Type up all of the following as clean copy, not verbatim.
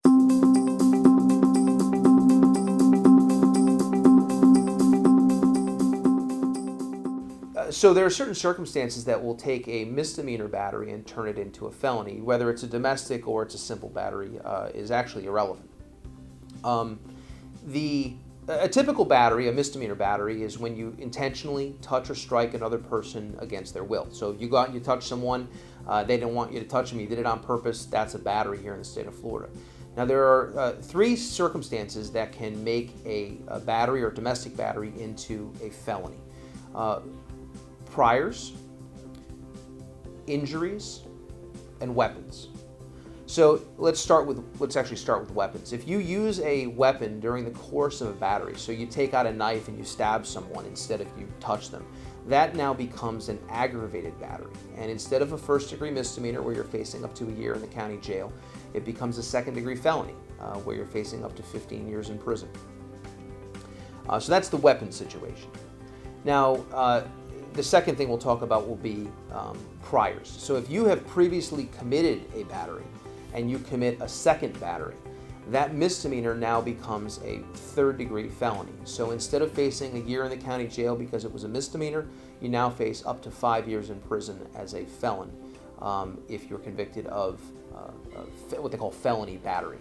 So there are certain circumstances that will take a misdemeanor battery and turn it into a felony. Whether it's a domestic or it's a simple battery is actually irrelevant. A typical battery, a misdemeanor battery, is when you intentionally touch or strike another person against their will. So if you go out and you touch someone, they didn't want you to touch them, you did it on purpose, that's a battery here in the state of Florida. Now there are three circumstances that can make a battery or domestic battery into a felony. Priors, injuries, and weapons. So let's actually start with weapons. If you use a weapon during the course of a battery, so you take out a knife and you stab someone instead of you touch them, that now becomes an aggravated battery. And instead of a first-degree misdemeanor where you're facing up to a year in the county jail, it becomes a second-degree felony where you're facing up to 15 years in prison. So that's the weapon situation. Now, the second thing we'll talk about will be priors. So if you have previously committed a battery and you commit a second battery, that misdemeanor now becomes a third-degree felony. So instead of facing a year in the county jail because it was a misdemeanor, you now face up to 5 years in prison as a felon if you're convicted of what they call felony battery.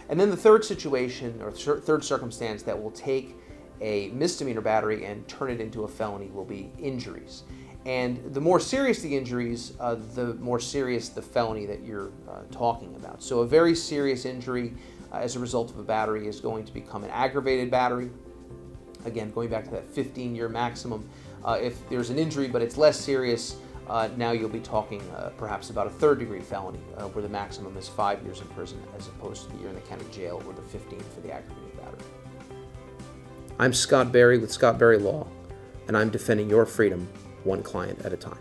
And then the third situation or third circumstance that will take a misdemeanor battery and turn it into a felony will be injuries. And the more serious the injuries, the more serious the felony that you're talking about. So a very serious injury as a result of a battery is going to become an aggravated battery. Again, going back to that 15-year maximum. If there's an injury but it's less serious, now you'll be talking perhaps about a third-degree felony where the maximum is 5 years in prison as opposed to the year in the county jail or the 15 for the aggravated battery. I'm Scott Berry with Scott Berry Law, and I'm defending your freedom one client at a time.